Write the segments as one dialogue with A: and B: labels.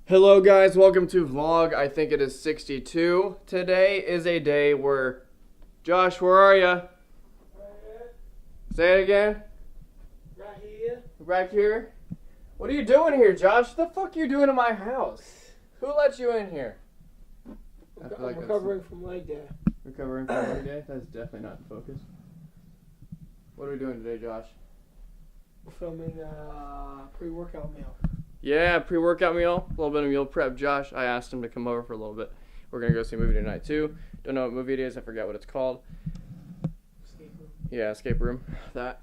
A: Hello guys, welcome to vlog. I think it is 62. Today is a day where, Josh, where are ya?
B: Right here.
A: Say it again.
B: Right here.
A: Back here. What are you doing here, Josh? What the fuck are you doing in my house? Who let you in here? I feel like
B: I'm
A: that's-
B: recovering from leg day.
A: Recovering from one day? That's definitely not in focus. What are we doing today, Josh?
B: We're filming a pre-workout meal.
A: Yeah, pre-workout meal, a little bit of meal prep. Josh, I asked him to come over for a little bit. We're gonna go see a movie tonight too. Don't know what movie it is. I forgot what it's called.
B: Escape room.
A: Yeah, escape room. That.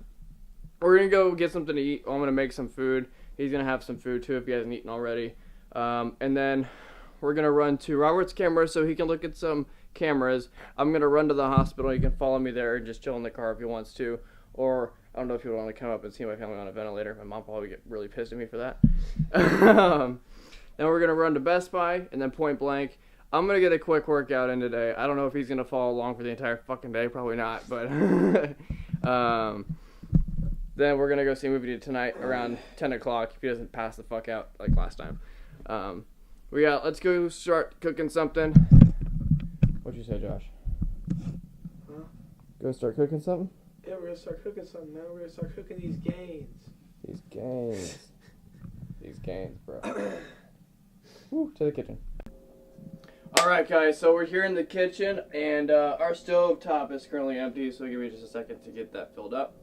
A: We're gonna go get something to eat. I'm gonna make some food. He's gonna have some food too if he hasn't eaten already. And then we're gonna run to Robert's camera so he can look at some cameras. I'm gonna run to the hospital. You can follow me there and just chill in the car if he wants to. Or I don't know if he would want to come up and see my family on a ventilator. My mom probably get really pissed at me for that. Then we're gonna run to Best Buy and then Point Blank. I'm gonna get a quick workout in today. I don't know if he's gonna follow along for the entire fucking day. Probably not. But then we're gonna go see a movie tonight around 10 o'clock if he doesn't pass the fuck out like last time. Let's go start cooking something. What'd you say, Josh?
B: Huh?
A: Go start cooking something?
B: Yeah, we're gonna start cooking something now. We're gonna start cooking these gains.
A: These gains. These gains, bro. Woo, to the kitchen. Alright guys, so we're here in the kitchen and our stove top is currently empty, so give me just a second to get that filled up.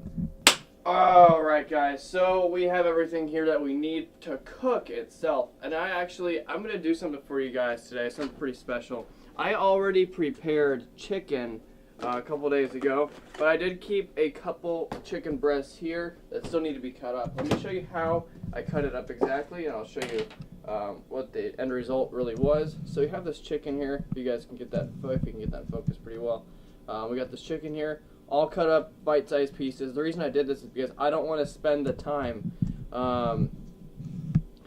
A: Alright guys, so we have everything here that we need to cook itself. And I'm going to do something for you guys today, something pretty special. I already prepared chicken a couple days ago, but I did keep a couple chicken breasts here that still need to be cut up. Let me show you how I cut it up exactly, and I'll show you what the end result really was. So we have this chicken here. You guys can get that, if you can get that in focus pretty well. We got this chicken here, all cut up bite-sized pieces. The reason I did this is because I don't want to spend the time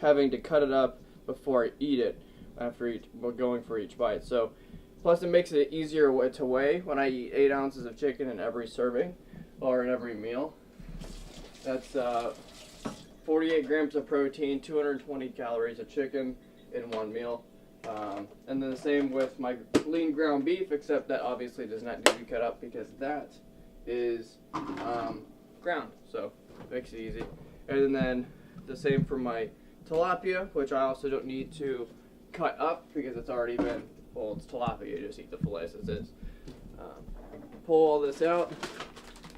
A: having to cut it up before I eat it after going for each bite. So plus it makes it easier to weigh when I eat 8 ounces of chicken in every serving or in every meal. That's 48 grams of protein, 220 calories of chicken in one meal. And then the same with my lean ground beef, except that obviously does not need to be cut up because that is ground, so it makes it easy. And then the same for my tilapia, which I also don't need to cut up because it's already been, well, it's tilapia, you just eat the fillets as is. Pull all this out.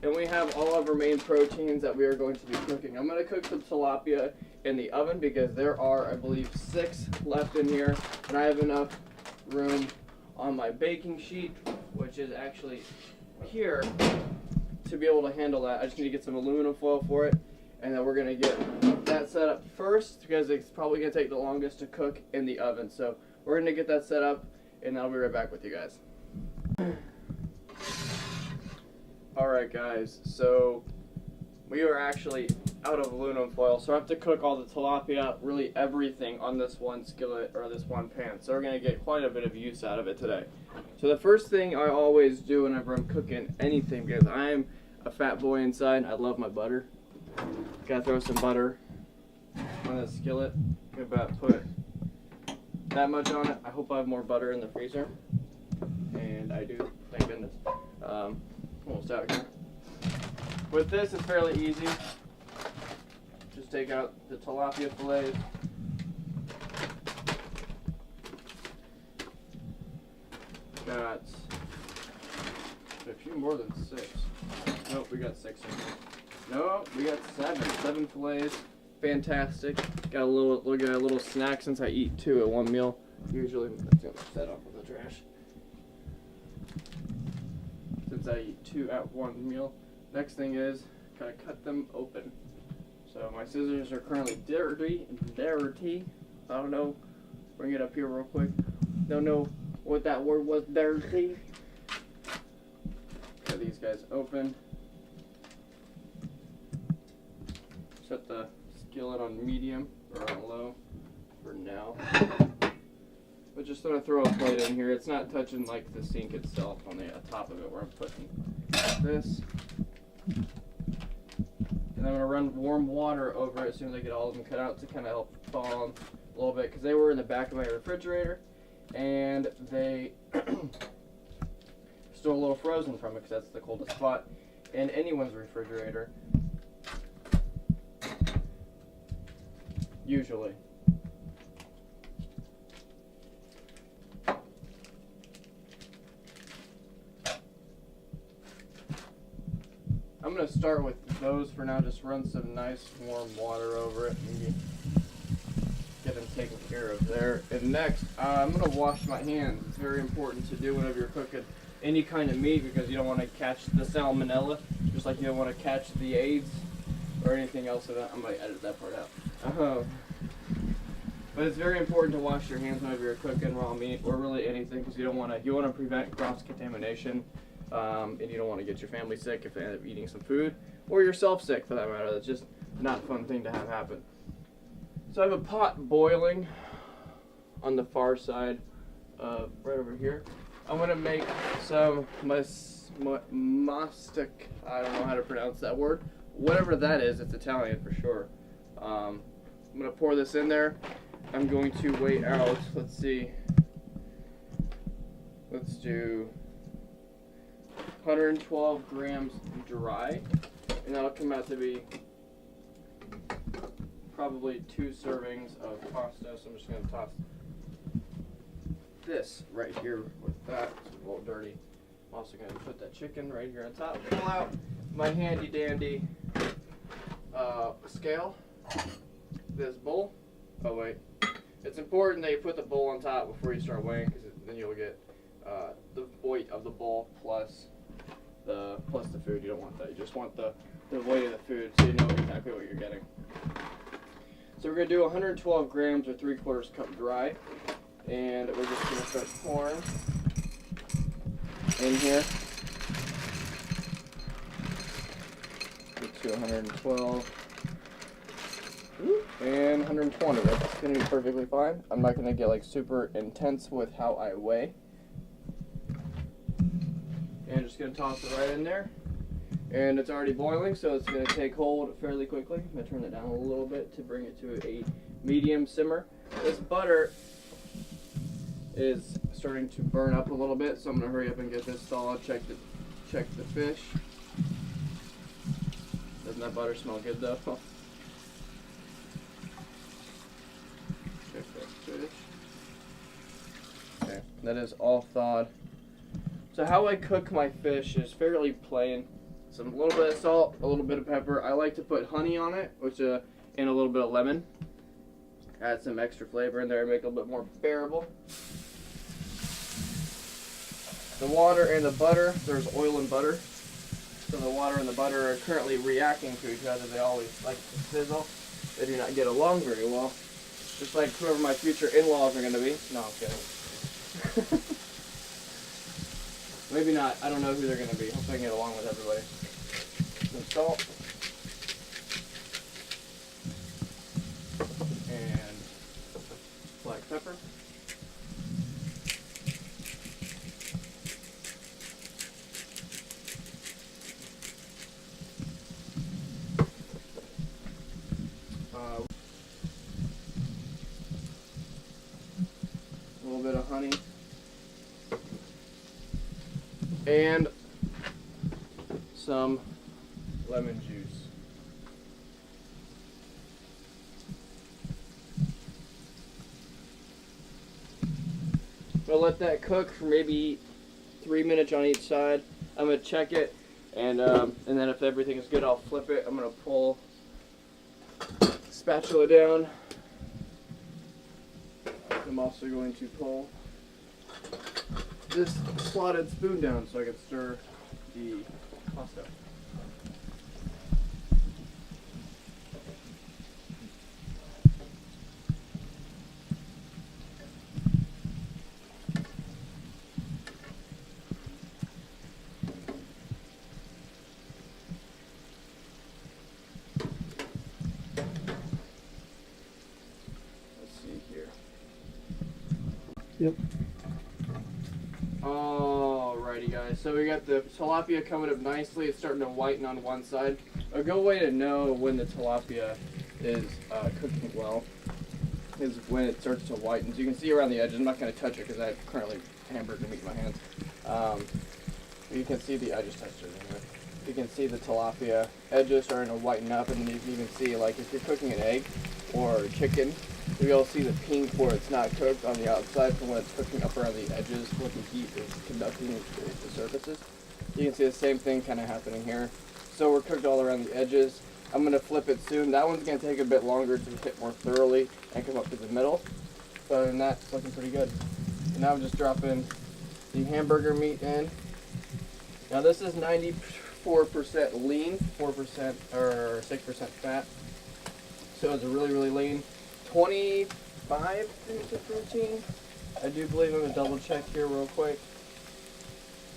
A: And we have all of our main proteins that we are going to be cooking. I'm going to cook some tilapia in the oven because there are, I believe, 6 left in here. And I have enough room on my baking sheet, which is actually here, to be able to handle that. I just need to get some aluminum foil for it. And then we're going to get that set up first because it's probably going to take the longest to cook in the oven. So we're going to get that set up and I'll be right back with you guys. Alright guys, so we are actually out of aluminum foil, so I have to cook all the tilapia, really everything on this one skillet or this one pan. So we're going to get quite a bit of use out of it today. So the first thing I always do whenever I'm cooking anything, because I'm a fat boy inside, I love my butter. Gotta throw some butter on the skillet. About put that much on it. I hope I have more butter in the freezer. And I do, thank goodness. Almost out here. With this, it's fairly easy. Just take out the tilapia fillets. Got a few more than 6. Nope, we got 6 in here. No, we got 7. 7 fillets. Fantastic. Got a little snack since I eat 2 at one meal. Usually, that's gonna set off with the trash. Since I eat 2 at one meal. Next thing is, gotta cut them open. So my scissors are currently dirty. I don't know. Bring it up here real quick. Don't know what that word was, dirty. Got these guys open. Set the skillet on medium or on low for now. But just gonna throw a plate in here. It's not touching like the sink itself on the top of it where I'm putting this. And I'm gonna run warm water over it as soon as I get all of them cut out to kind of help thaw them. little bit because they were in the back of my refrigerator, and they still a little frozen from it because that's the coldest spot in anyone's refrigerator. Usually. I'm going to start with those for now. Just run some nice warm water over it and get them taken care of there. And next, I'm going to wash my hands. It's very important to do whenever you're cooking any kind of meat because you don't want to catch the salmonella, just like you don't want to catch the AIDS or anything else. I might edit that part out. But it's very important to wash your hands whenever you're cooking raw meat or really anything because you want to prevent cross-contamination. And you don't want to get your family sick if they end up eating some food, or yourself sick for that matter. That's just not a fun thing to have happen. So I have a pot boiling on the far side, right over here. I'm going to make some mastic, I don't know how to pronounce that word. Whatever that is, it's Italian for sure. I'm going to pour this in there. I'm going to weigh out, let's see, let's do 112 grams dry, and that'll come out to be probably 2 servings of pasta. So I'm just going to toss this right here with that. It's a little dirty. I'm also going to put that chicken right here on top. Pull out my handy dandy scale, this bowl. Oh wait, it's important that you put the bowl on top before you start weighing, because then you'll get the weight of the bowl plus the food. You don't want that. You just want the weight of the food so you know exactly what you're getting. So we're going to do 112 grams or 3/4 cup dry, and we're just going to start pouring in here. Get to 112 and 120. That's going to be perfectly fine. I'm not going to get like super intense with how I weigh. And just going to toss it right in there. And it's already boiling, so it's going to take hold fairly quickly. I'm going to turn it down a little bit to bring it to a medium simmer. This butter is starting to burn up a little bit, so I'm going to hurry up and get this thawed. Check the fish. Doesn't that butter smell good though? Check that fish. Okay, that is all thawed. So how I cook my fish is fairly plain. A little bit of salt, a little bit of pepper. I like to put honey on it, and a little bit of lemon. Add some extra flavor in there and make it a little bit more bearable. The water and the butter, there's oil and butter. So the water and the butter are currently reacting to each other. They always like to sizzle. They do not get along very well. Just like whoever my future in-laws are going to be. No, I'm kidding. Maybe not. I don't know who they're going to be. Hope I can get along with everybody. Some salt. And black pepper. A little bit of honey. And some lemon juice. We'll let that cook for maybe 3 minutes on each side. I'm gonna check it, and then if everything is good, I'll flip it. I'm gonna pull the spatula down. I'm also going to pull this slotted spoon down so I can stir the pasta. Let's see here.
B: Yep.
A: Alrighty guys, so we got the tilapia coming up nicely. It's starting to whiten on one side. A good way to know when the tilapia is cooking well is when it starts to whiten. So you can see around the edges. I'm not going to touch it because I have currently hamburger meat in my hands. You can see I just touched it anyway. You can see the tilapia edges starting to whiten up, and then you can even see, like, if you're cooking an egg or chicken, you'll see the pink where it's not cooked on the outside from when it's cooking up around the edges, what the heat is conducting to the surfaces. You can see the same thing kind of happening here. So we're cooked all around the edges. I'm going to flip it soon. That one's going to take a bit longer to hit more thoroughly and come up to the middle. But other than that, it's looking pretty good. And now I'm just dropping the hamburger meat in. Now this is 94% lean, 4% or 6% fat. So it's really, really lean. 25 grams of protein. I do believe I'm going to double check here real quick.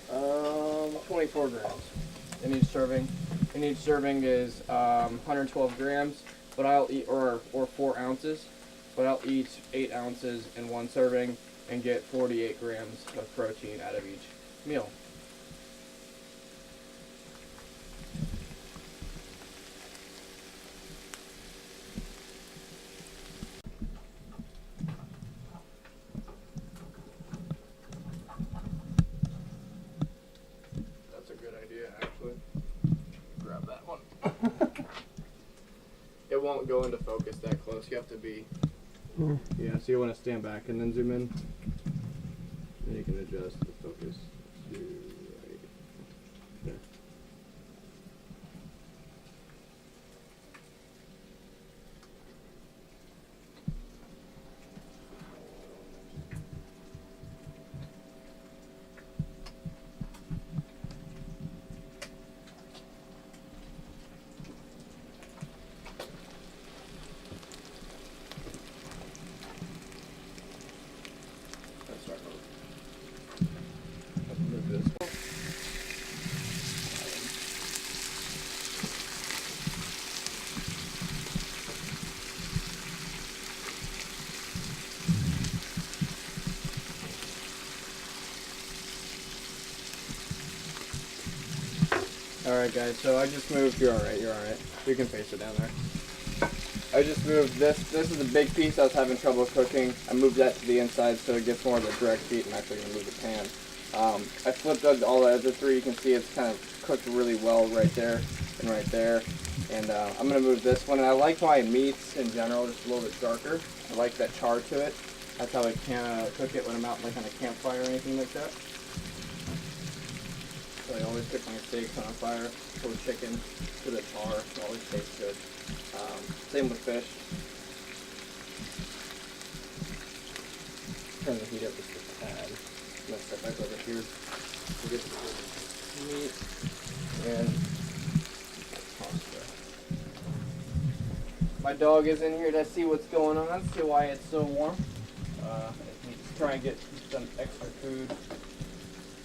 A: 24 grams in each serving. And each serving is 112 grams, but I'll eat, or 4 ounces, but I'll eat 8 ounces in one serving and get 48 grams of protein out of each meal. That's a good idea, actually. Grab that one. It won't go into focus that close. You have to be, yeah, so you want to stand back and then zoom in. And you can adjust the focus to right there. That's right. Let's move this. Alright guys, so I just moved, you're alright, you can face it down there. I just moved this is a big piece I was having trouble cooking. I moved that to the inside so it gets more of the direct heat. I'm actually going to move the pan. I flipped up all the other three, you can see it's kind of cooked really well right there and right there. And I'm going to move this one, and I like my meats in general just a little bit darker. I like that char to it. That's how I can cook it when I'm out like on a campfire or anything like that. So I always cook my steaks on a fire, or chicken to the char. It always tastes good. Same with fish. Turn the heat up just a tad. I'm gonna step back over here to get the meat and pasta. My dog is in here to see what's going on, see why it's so warm. He's trying to get some extra food.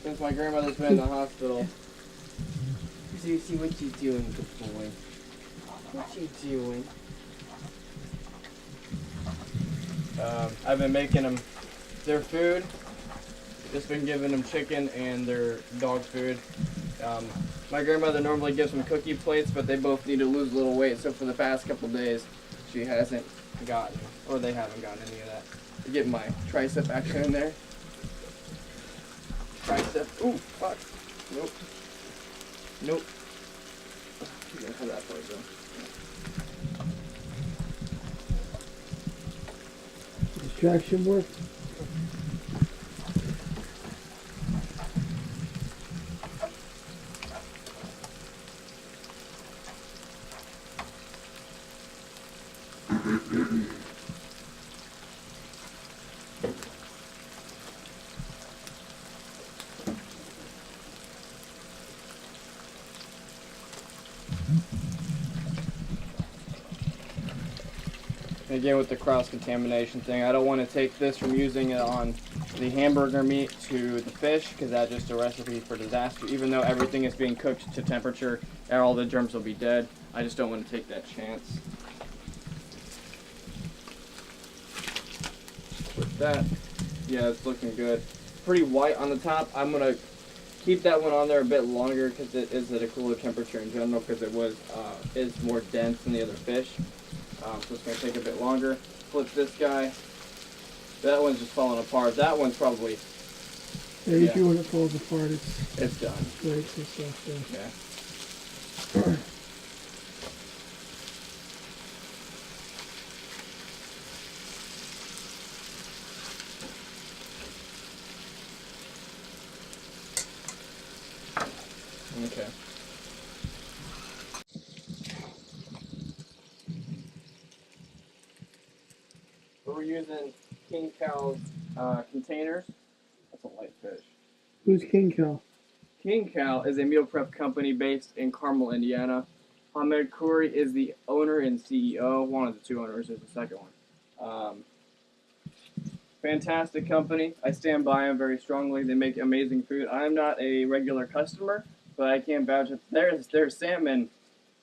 A: Since my grandmother's been in the hospital. See what you doing, good boy. What you doing? I've been making them their food. Just been giving them chicken and their dog food. My grandmother normally gives them cookie plates, but they both need to lose a little weight. So for the past couple days, she hasn't gotten, or they haven't gotten any of that. I'm getting my tricep action in there. Tricep. Ooh, fuck. Nope. Nope. You gotta have that part though.
B: Distraction work.
A: And again, with the cross-contamination thing, I don't want to take this from using it on the hamburger meat to the fish, because that's just a recipe for disaster. Even though everything is being cooked to temperature and all the germs will be dead, I just don't want to take that chance. With that, yeah, it's looking good. Pretty white on the top. I'm going to keep that one on there a bit longer because it is at a cooler temperature in general, because it is more dense than the other fish. so it's going to take a bit longer. Flip this guy. That one's just falling apart. That one's probably...
B: Yeah, usually when it falls apart,
A: it's done.
B: Breaks and stuff.
A: Yeah. Okay. We're using King Cow's containers. That's a light fish.
B: Who's King Cow?
A: King Cow is a meal prep company based in Carmel, Indiana. Hamed Khoury is the owner and CEO. One of the two owners is the second one. Fantastic company. I stand by them very strongly. They make amazing food. I'm not a regular customer, but I can vouch that their salmon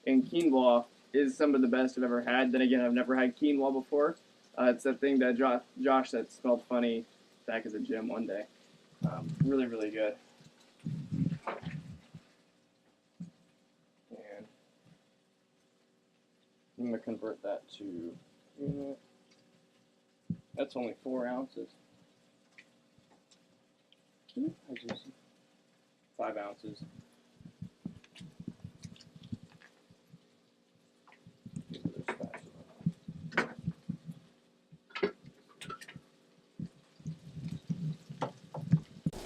A: and quinoa is some of the best I've ever had. Then again, I've never had quinoa before. It's that thing that Josh said smelled funny back at the gym one day. Really, really good. And I'm going to convert that to unit. That's only 4 ounces. 5 ounces.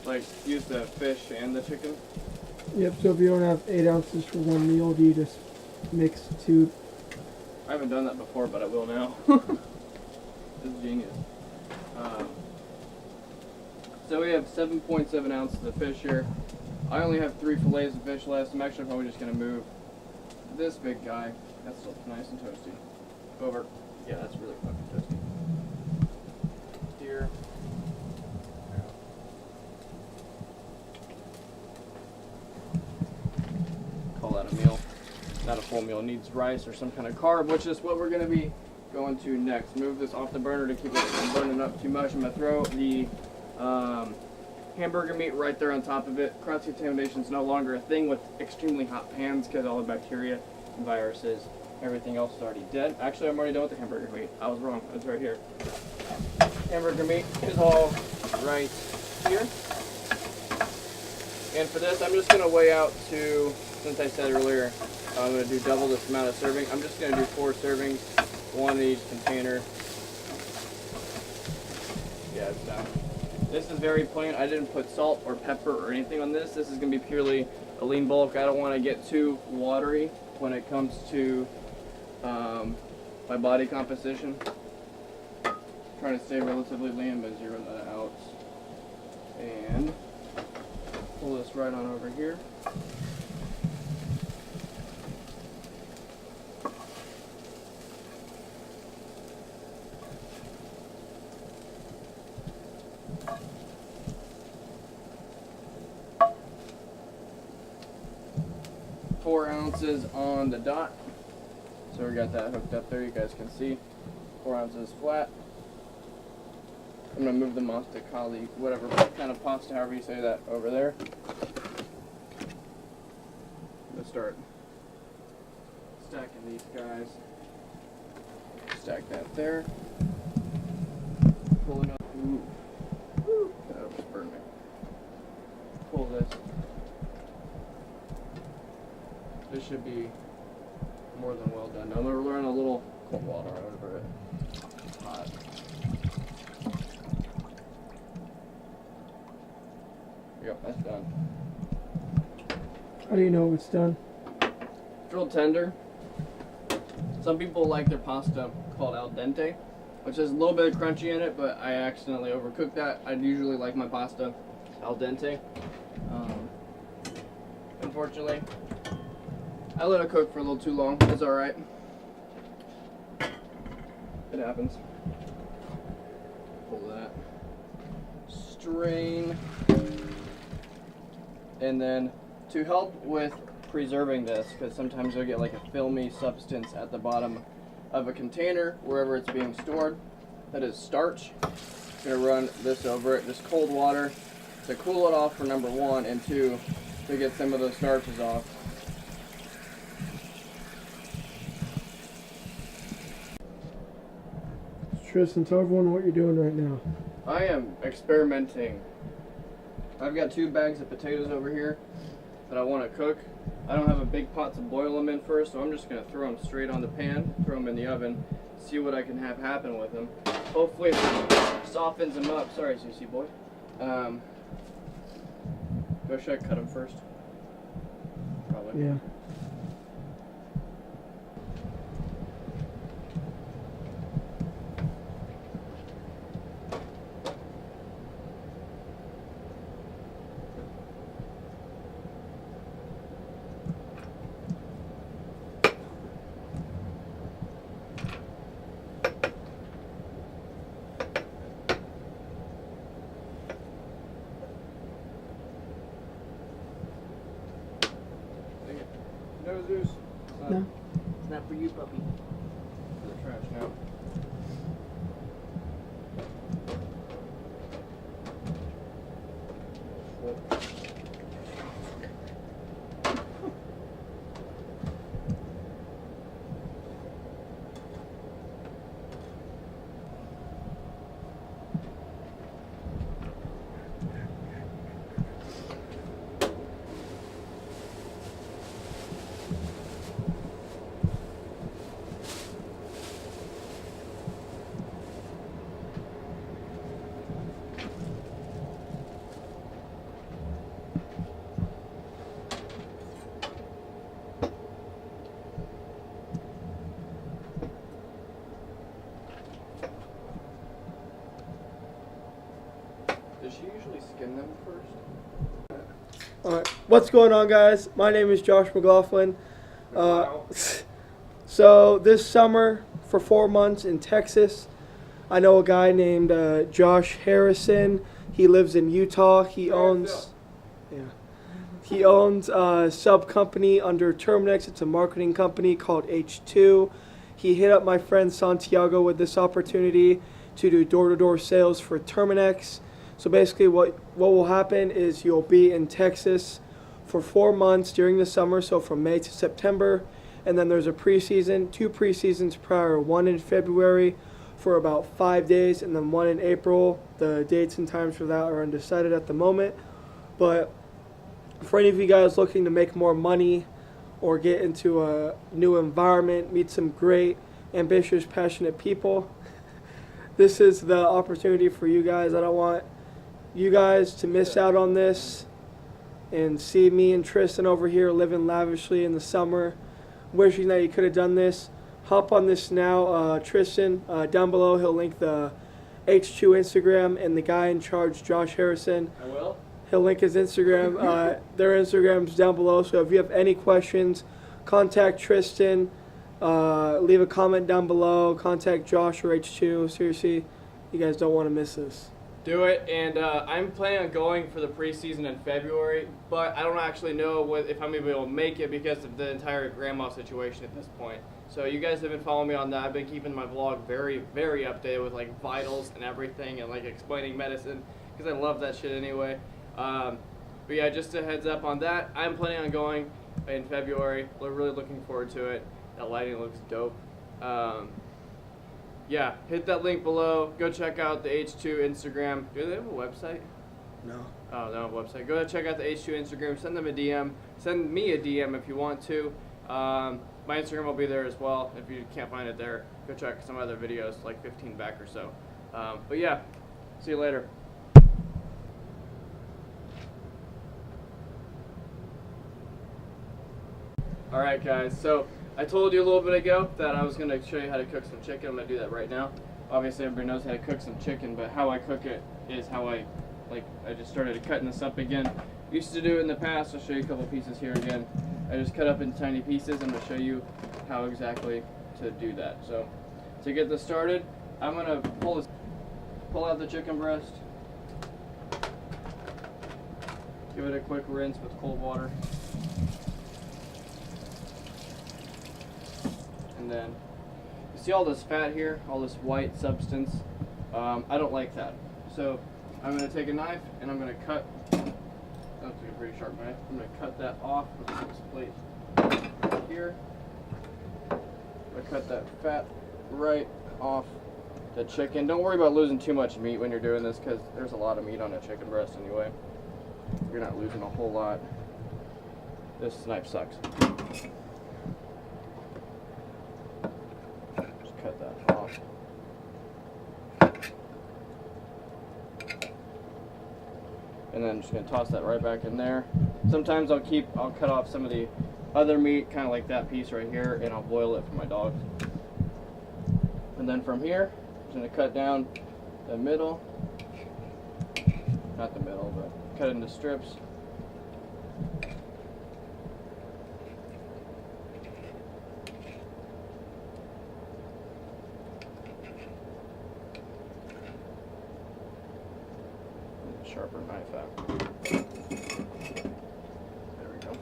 A: Like, use the fish and the chicken?
B: Yep, so if you don't have 8 ounces for one meal, do you just mix 2?
A: I haven't done that before, but I will now. This is genius. So we have 7.7 ounces of fish here. I only have 3 fillets of fish left. I'm actually probably just going to move this big guy. That's still nice and toasty. Over. Yeah, that's really fucking toasty. Here. Call that a meal. Not a full meal. It needs rice or some kind of carb, which is what we're going to be going to next. Move this off the burner to keep it from burning up too much. I'm going to throw the hamburger meat right there on top of it. Cross-contamination is no longer a thing with extremely hot pans because all the bacteria and viruses, everything else is already dead. Actually, I'm already done with the hamburger meat. I was wrong. It's right here. Hamburger meat is all right here. And for this, I'm just going to weigh out to, since I said earlier, I'm going to do double this amount of serving. I'm just going to do 4 servings, 1 in each container. Yeah, it's done. This is very plain. I didn't put salt or pepper or anything on this. This is going to be purely a lean bulk. I don't want to get too watery when it comes to my body composition. Trying to stay relatively lean, but zero that out. And pull this right on over here. Four ounces on the dot. So we got that hooked up there, you guys can see. 4 ounces flat. I'm gonna move the pasta kali, whatever kind of pasta, however you say that, over there. Let's start stacking these guys. Stack that there. Pulling up. Ooh. Woo. That almost burned me. Pull this. This should be more than well done. Now I'm going to run a little cold water over it. It's hot. Yep, that's done.
B: How do you know if it's done?
A: It's real tender. Some people like their pasta called al dente, which has a little bit of crunchy in it, but I accidentally overcooked that. I usually like my pasta al dente. Unfortunately, I let it cook for a little too long. It's alright. It happens. Pull that. Strain. And then to help with preserving this, because sometimes you'll get like a filmy substance at the bottom of a container wherever it's being stored, that is starch. I'm going to run this over it, just cold water to cool it off for number 1, and 2, to get some of those starches off.
B: Tristan, tell everyone what you're doing right now.
A: I am experimenting. I've got 2 bags of potatoes over here that I want to cook. I don't have a big pot to boil them in first, so I'm just going to throw them straight on the pan, throw them in the oven, see what I can have happen with them. Hopefully it softens them up. Sorry, CC boy. Should I cut them first? Probably.
B: Yeah.
A: No, Zeus.
B: No.
C: It's not for you, puppy.
A: For the trash now. Does she usually skin them first?
B: Alright, what's going on, guys? My name is Josh McLaughlin.
A: Wow.
B: So this summer, for 4 months in Texas, I know a guy named Josh Harrison. He lives in Utah. He owns a sub company under Terminix. It's a marketing company called H2. He hit up my friend Santiago with this opportunity to do door-to-door sales for Terminix. So basically what will happen is you'll be in Texas for 4 months during the summer, so from May to September, and then there's a preseason, 2 preseasons prior, one in February for about 5 days, and then one in April. The dates and times for that are undecided at the moment, but for any of you guys looking to make more money or get into a new environment, meet some great, ambitious, passionate people, this is the opportunity for you guys. I don't want you guys to miss out on this and see me and Tristan over here living lavishly in the summer, wishing that you could have done this. Hop on this now. Tristan, down below, he'll link the H2 Instagram, and the guy in charge, Josh Harrison,
A: I will.
B: he'll link his Instagram. Their Instagram's down below, so if you have any questions, contact Tristan. Leave a comment down below. Contact Josh or H2. Seriously, you guys don't want to miss this.
A: Do it, and I'm planning on going for the preseason in February, but I don't actually know if I'm going to be able to make it because of the entire grandma situation at this point. So you guys have been following me on that. I've been keeping my vlog very, very updated with like vitals and everything, and like explaining medicine because I love that shit anyway. But yeah, just a heads up on that. I'm planning on going in February. We're really looking forward to it. That lighting looks dope. Yeah, hit that link below. Go check out the H2 Instagram. Do they have a website?
B: No.
A: Oh, they don't have a website. Go ahead and check out the H2 Instagram. Send them a DM. Send me a DM if you want to. My Instagram will be there as well. If you can't find it there, go check some other videos, like 15 back or so. But yeah, see you later. Alright guys, so I told you a little bit ago that I was going to show you how to cook some chicken. I'm going to do that right now. Obviously everybody knows how to cook some chicken, but how I cook it is how I just started cutting this up again. Used to do it in the past. I'll show you a couple pieces here again. I just cut up into tiny pieces. I'm going to show you how exactly to do that. So to get this started, I'm going to pull out the chicken breast, give it a quick rinse with cold water. And then, you see all this fat here, all this white substance? I don't like that. So, I'm going to take a knife and I'm going to cut, that's a pretty sharp knife, I'm going to cut that off with this plate here. I'm going to cut that fat right off the chicken. Don't worry about losing too much meat when you're doing this, because there's a lot of meat on a chicken breast anyway. You're not losing a whole lot. This knife sucks. Just cut that off. And then I'm just gonna toss that right back in there. Sometimes I'll cut off some of the other meat, kind of like that piece right here, and I'll boil it for my dogs. And then from here, I'm just gonna cut down the middle, not the middle, but cut into strips. Sharper knife out. There we go.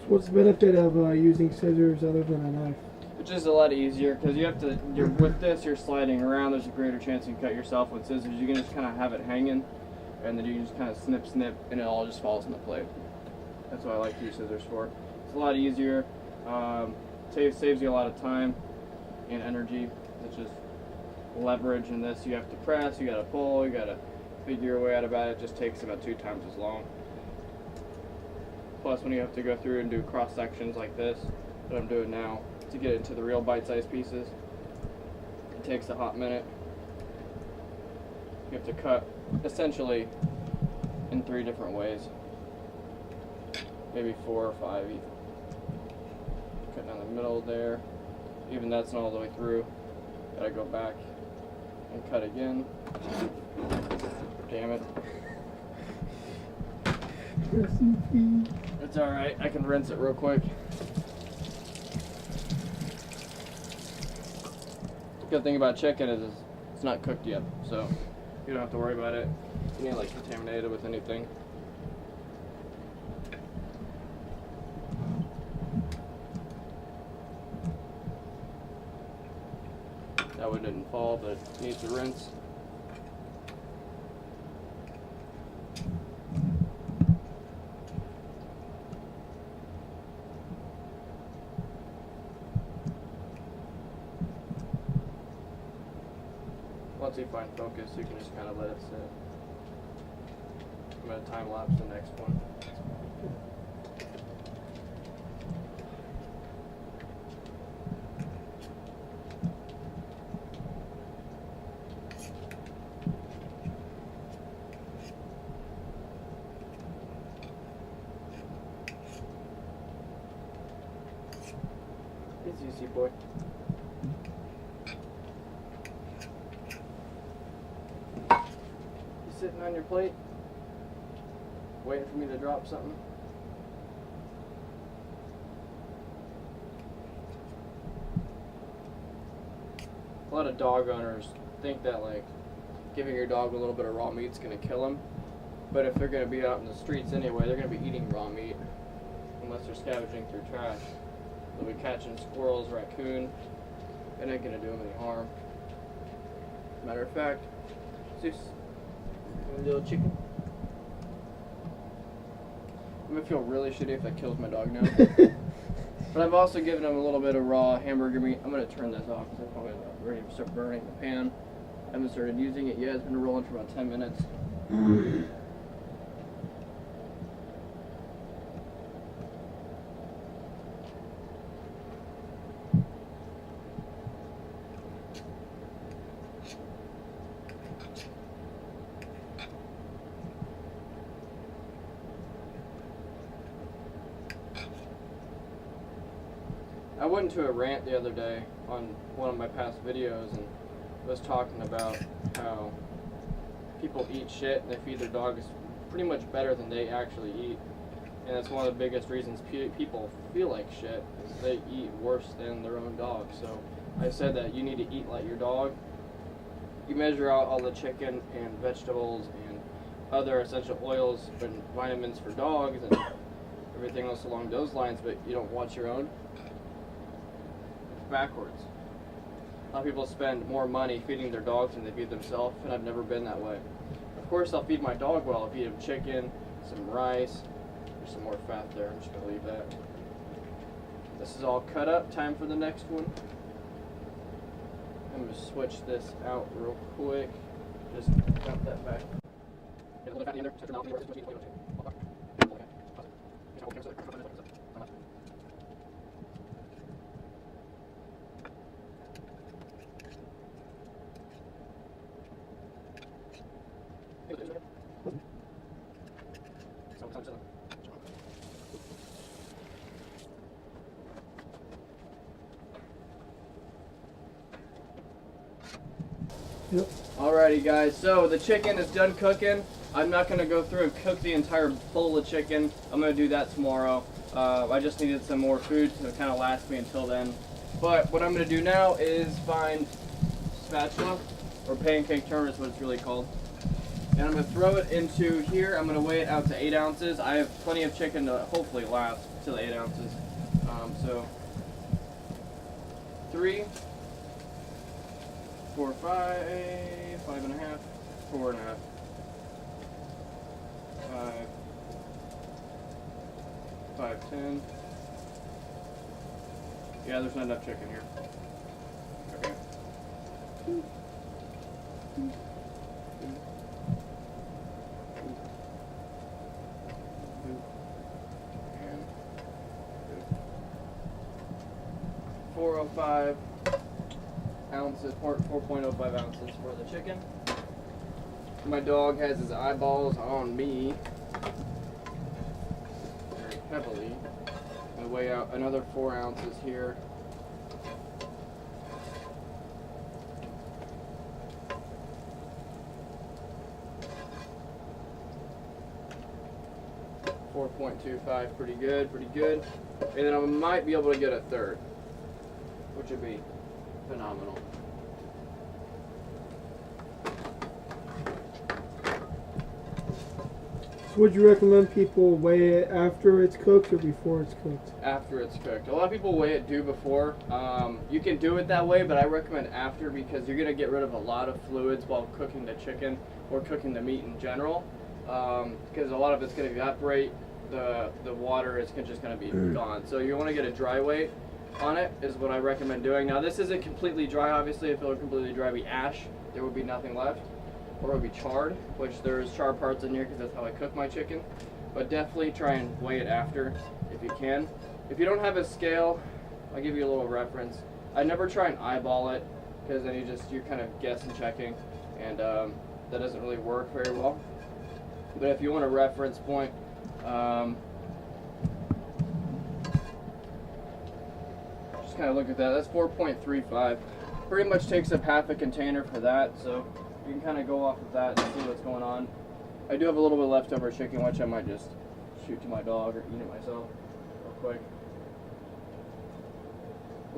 B: What's the benefit of using scissors other than a knife?
A: It's just a lot easier because you have to. With this, you're sliding around. There's a greater chance you can cut yourself. With scissors, you can just kind of have it hanging, and then you can just kind of snip, and it all just falls into plate. That's what I like to use scissors for. It's a lot easier. Saves you a lot of time and energy. It's just leverage in this. You have to press. You got to pull. You got to figure your way out about it. It just takes about 2 times as long. Plus, when you have to go through and do cross sections like this, that I'm doing now, to get into the real bite-sized pieces, it takes a hot minute. You have to cut essentially in 3 different ways, maybe 4 or 5 even. Cut down the middle there. Even that's not all the way through. Gotta go back and cut again. Damn it. It's alright, I can rinse it real quick. Good thing about chicken is it's not cooked yet, so you don't have to worry about it. You ain't like contaminated with anything. That one didn't fall, but it needs a rinse. Once you find focus, you can just kind of let it sit. I'm going to time lapse the next one. It's easy, boy. Sitting on your plate, waiting for me to drop something. A lot of dog owners think that like giving your dog a little bit of raw meat is going to kill him, but if they're going to be out in the streets anyway, they're going to be eating raw meat unless they're scavenging through trash. They'll be catching squirrels, raccoon. It ain't going to do them any harm. Matter of fact, Zeus. Little chicken. I'm gonna feel really shitty if that kills my dog now. But I've also given him a little bit of raw hamburger meat. I'm gonna turn this off because I'm probably ready to start burning the pan. I haven't started using it yet. It's been rolling for about 10 minutes. I went into a rant the other day on one of my past videos and was talking about how people eat shit and they feed their dogs pretty much better than they actually eat. And that's one of the biggest reasons people feel like shit, is they eat worse than their own dog. So I said that you need to eat like your dog you measure out all the chicken and vegetables and other essential oils and vitamins for dogs and everything else along those lines, but you don't watch your own. It's backwards. A lot of people spend more money feeding their dogs than they feed themselves, and I've never been that way. Of course, I'll feed my dog well. I'll feed him chicken, some rice. There's some more fat there. I'm just going to leave that. This is all cut up. Time for the next one. I'm going to switch this out real quick. Just dump that back. Get a little fat in there. Check your mouth.
B: Yep.
A: Alrighty guys, so the chicken is done cooking. I'm not going to go through and cook the entire bowl of chicken. I'm going to do that tomorrow. I just needed some more food to kind of last me until then. But what I'm going to do now is find spatula, or pancake turner is what it's really called. And I'm going to throw it into here. I'm going to weigh it out to 8 ounces. I have plenty of chicken to hopefully last till 8 ounces. So 3, 4, 5, 5.5, 4.5, 5, 5, 10. Yeah, there's not enough chicken here. Okay. And 405 ounces, 4.05 ounces for the chicken. My dog has his eyeballs on me very heavily. I weigh out another 4 ounces here. .25, pretty good, pretty good. And then I might be able to get a third, which would be phenomenal.
B: So would you recommend people weigh it after it's cooked or before it's cooked?
A: After it's cooked. A lot of people weigh it before. You can do it that way, but I recommend after because you're going to get rid of a lot of fluids while cooking the chicken or cooking the meat in general. Because a lot of it's going to evaporate. The water is just going to be gone. So you want to get a dry weight on it is what I recommend doing. Now this isn't completely dry. Obviously, if it were completely dry, it'd be ash. There would be nothing left. Or it would be charred, which there's charred parts in here because that's how I cook my chicken. But definitely try and weigh it after if you can. If you don't have a scale, I'll give you a little reference. I never try and eyeball it because then you're kind of guessing checking, and that doesn't really work very well. But if you want a reference point, just kind of look at that. That's 4.35. Pretty much takes up half a container for that, so you can kind of go off of that and see what's going on. I do have a little bit leftover chicken, which I might just shoot to my dog or eat it myself real quick.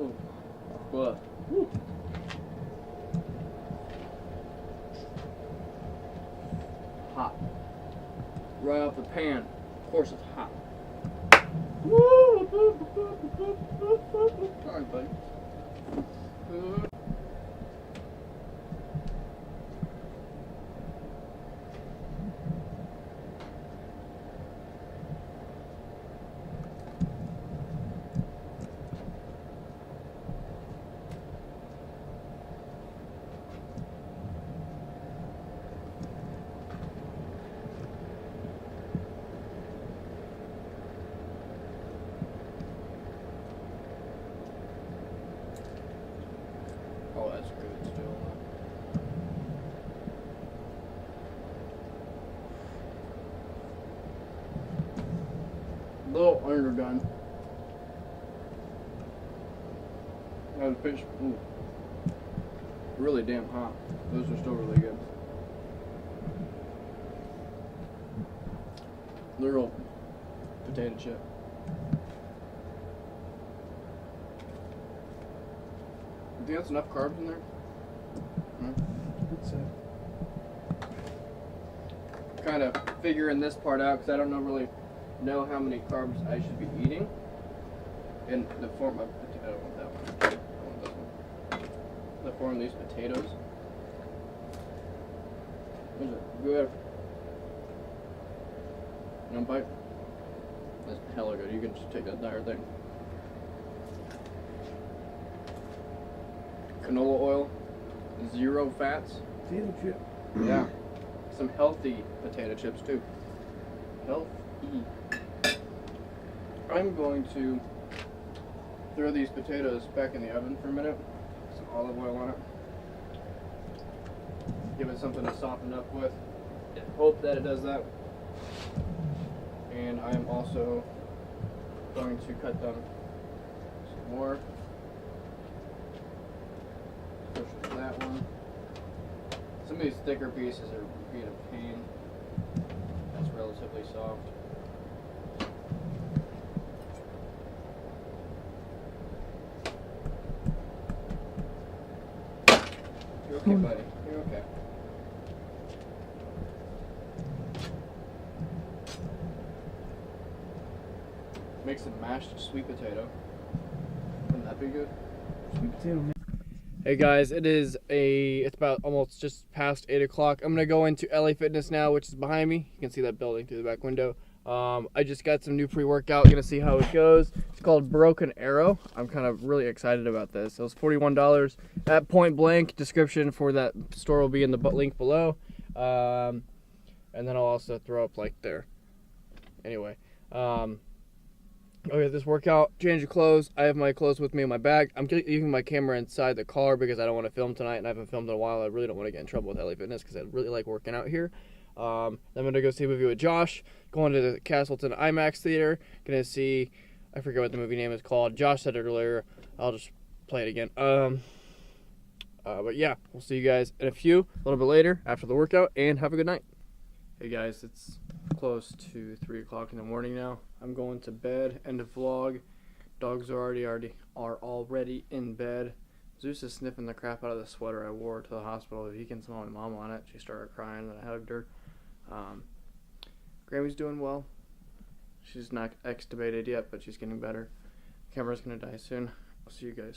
A: Ooh. Ugh. Woo. Hot. Right off the pan. Of course it's hot. Woo! Sorry, buddy. Oh, that's good still. Little underdone. Now the fish, ooh, really damn hot. Those are still really good. Little potato chip. You think that's enough carbs in there? Hmm?
B: So,
A: kind of figuring this part out because I don't really know how many carbs I should be eating in the form of I don't want that one. I want this one. The form of these potatoes. These are good. No bite. That's hella good. You can just take that entire thing. Canola oil, 0 fats.
B: potato chip.
A: Yeah. Some healthy potato chips too. Healthy. I'm going to throw these potatoes back in the oven for a minute. Some olive oil on it. Give it something to soften up with. Hope that it does that. And I'm also going to cut them some more. Push that one. Some of these thicker pieces are being a pain. That's relatively soft. You're okay, buddy. You're okay. Make some mashed sweet potato. Wouldn't that be good?
B: Sweet potato, man.
A: Hey guys, it's about almost just past 8 o'clock. I'm gonna go into LA Fitness now, which is behind me. You can see that building through the back window. I just got some new pre-workout, gonna see how it goes. It's called Broken Arrow. I'm kind of really excited about this. It was $41 at Point Blank. Description for that store will be in the link below. And then I'll also throw up like there. Anyway, okay, this workout, change of clothes. I have my clothes with me in my bag. I'm leaving my camera inside the car because I don't want to film tonight, and I haven't filmed in a while. I really don't want to get in trouble with LA Fitness because I really like working out here. Then I'm going to go see a movie with Josh, going to the Castleton IMAX Theater. Going to see, I forget what the movie name is called. Josh said it earlier. I'll just play it again. But yeah, we'll see you guys in a little bit later after the workout, and have a good night. Hey guys, it's close to 3 o'clock in the morning now. I'm going to bed. End of vlog. Dogs are already in bed. Zeus is sniffing the crap out of the sweater I wore to the hospital. He can smell my mom on it. She started crying and I hugged her. Grammy's doing well. She's not extubated yet, but she's getting better. Camera's gonna die soon. I'll see you guys.